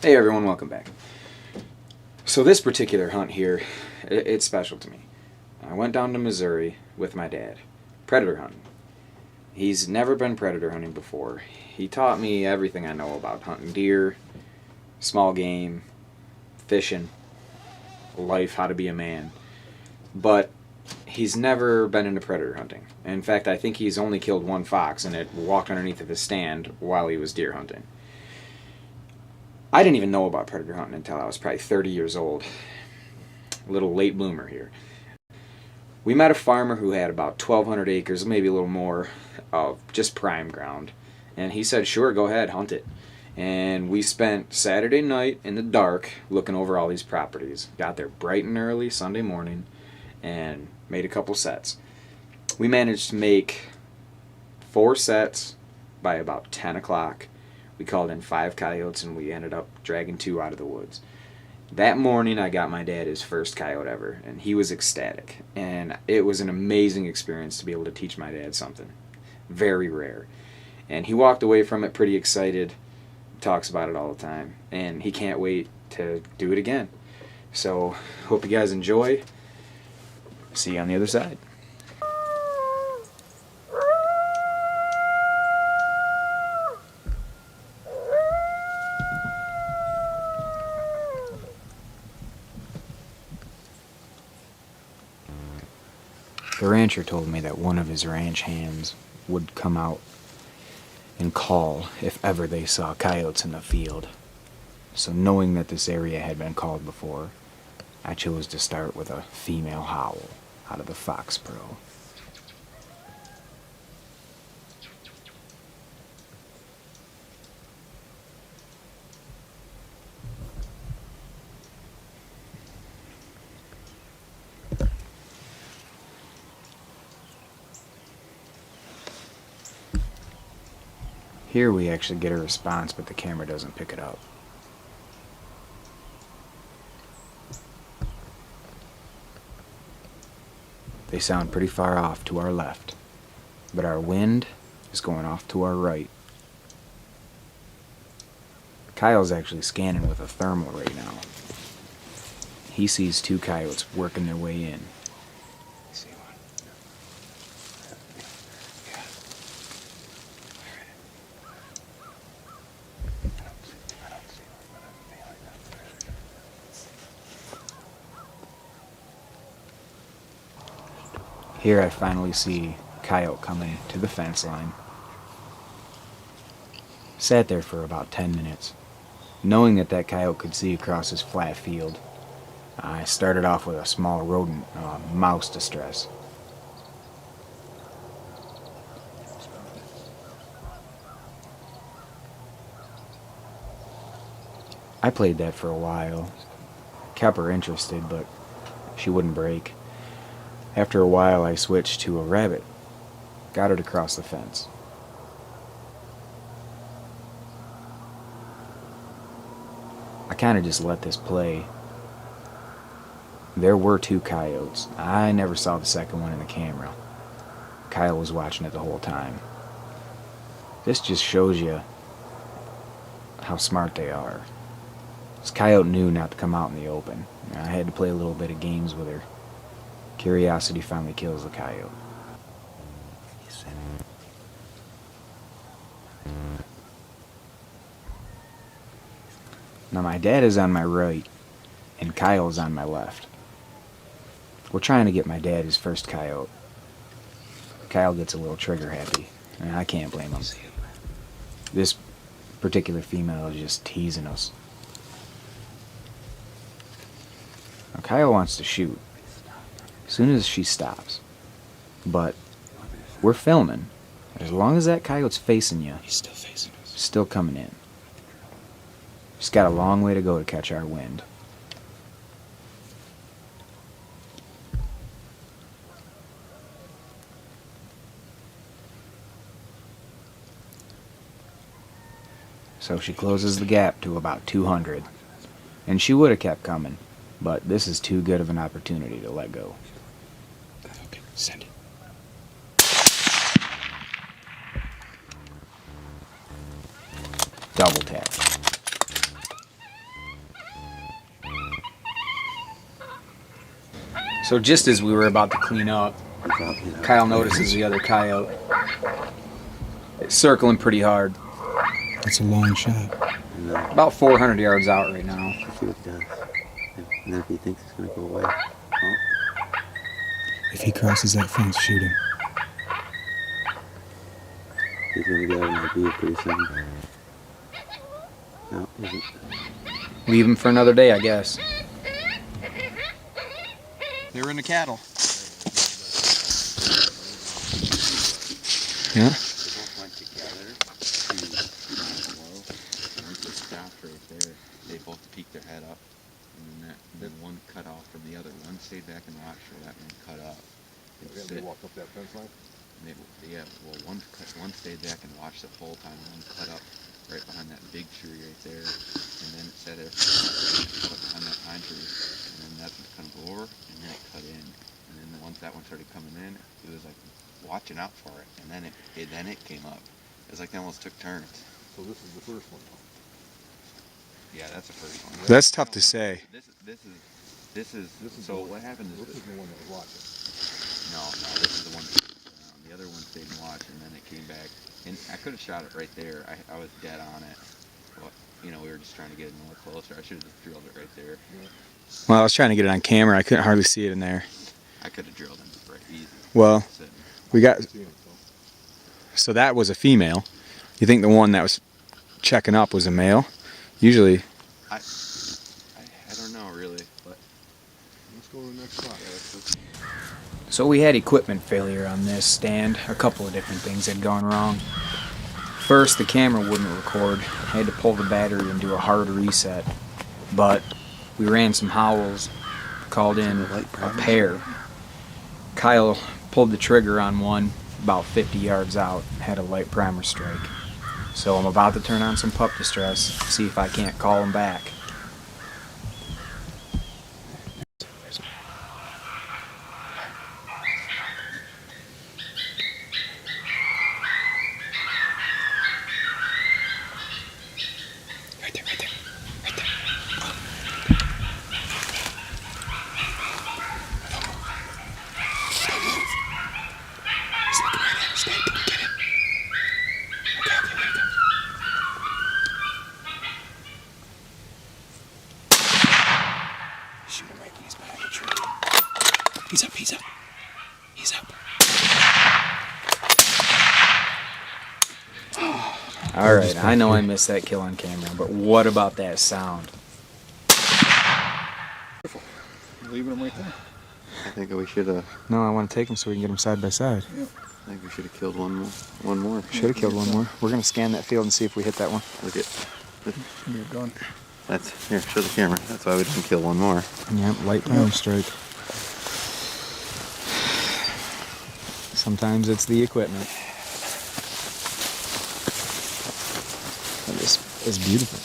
Hey everyone, welcome back. So this particular hunt here, it's special to me. I went down to Missouri with my dad, predator hunting. He's never been predator hunting before. He taught me everything I know about hunting deer, small game, fishing, life, how to be a man. But he's never been into predator hunting. In fact, I think he's only killed one fox and it walked underneath of his stand while he was deer hunting. I didn't even know about predator hunting until I was probably 30 years old. A little late bloomer here. We met a farmer who had about 1,200 acres, maybe a little more, of just prime ground. And he said, sure, go ahead, hunt it. And we spent Saturday night in the dark looking over all these properties. Got there bright and early Sunday morning and made a couple sets. We managed to make 4 sets by about 10 o'clock. We called in 5 coyotes and we ended up dragging 2 out of the woods. That morning I got my dad his first coyote ever and he was ecstatic. And it was an amazing experience to be able to teach my dad something. Very rare. And he walked away from it pretty excited. Talks about it all the time. And he can't wait to do it again. So hope you guys enjoy. See you on the other side. The rancher told me that one of his ranch hands would come out and call if ever they saw coyotes in the field. So knowing that this area had been called before, I chose to start with a female howl out of the fox burrow. Here we actually get a response, but the camera doesn't pick it up. They sound pretty far off to our left, but our wind is going off to our right. Kyle's actually scanning with a thermal right now. He sees 2 coyotes working their way in. Here I finally see coyote coming to the fence line. Sat there for about 10 minutes, knowing that that coyote could see across his flat field. I started off with a small rodent, mouse distress. I played that for a while, kept her interested, but she wouldn't break. After a while, I switched to a rabbit. Got her to cross the fence. I kind of just let this play. There were 2 coyotes. I never saw the second one in the camera. Kyle was watching it the whole time. This just shows you how smart they are. This coyote knew not to come out in the open. I had to play a little bit of games with her. Curiosity finally kills the coyote. Now my dad is on my right, and Kyle's on my left. We're trying to get my dad his first coyote. Kyle gets a little trigger happy, and I can't blame him. This particular female is just teasing us. Now Kyle wants to shoot as soon as she stops. But we're filming. As long as that coyote's facing you, he's still facing us. Still coming in. Just got a long way to go to catch our wind. So she closes the gap to about 200. And she would have kept coming, but this is too good of an opportunity to let go. Okay, send it. Double tap. So just as we were about to clean up, Kyle notices the other coyote. It's circling pretty hard. That's a long shot. About 400 yards out right now. Let's see what he does. And then if he thinks it's going to go away. Oh. If he crosses that fence, shoot him. He's going to get out of my beef pretty soon. No, he isn't. Leave him for another day, I guess. They were in the cattle. Yeah? They both went together to once they stopped right there, they both peeked their head up. And then one cut off from the other. One stayed back and watched for that one cut up. They walked up that fence line? One stayed back and watched the whole time. One cut up right behind that big tree right there. And then it said it behind that pine tree. And then that's kind of go over, and then it cut in. And then once that one started coming in, it was like watching out for it. And then it came up. It was like they almost took turns. So this is the first one. Yeah, that's the first one. That's tough to say. This is so what happened is This is the one that was watching. No, this is the one that was around. The other one stayed and watched, and then it came back. And I could have shot it right there. I was dead on it. But, we were just trying to get it more closer. I should have just drilled it right there. Yeah. Well, I was trying to get it on camera. I couldn't hardly see it in there. I could have drilled him right easy. Well, Sitting. we got... See him, So that was a female. You think the one that was checking up was a male? Usually... I don't know, really. But let's go to the next spot. So we had equipment failure on this stand. A couple of different things had gone wrong. First, the camera wouldn't record. I had to pull the battery and do a hard reset. But we ran some howls, called in a pair. Kyle pulled the trigger on one about 50 yards out, had a light primer strike. So I'm about to turn on some pup distress, see if I can't call him back. Shoot him right when he's behind the tree. He's up, he's up. He's up. Alright, I know I missed that kill on camera, but what about that sound? Leaving him right there. I think we should have. No, I want to take him so we can get him side by side. I think we should have killed one more. Should have killed one more. We're going to scan that field and see if we hit that one. Look at. You're gone. That's here. Show the camera. That's why we didn't kill one more. Yep, light primer strike. Sometimes it's the equipment. It's beautiful.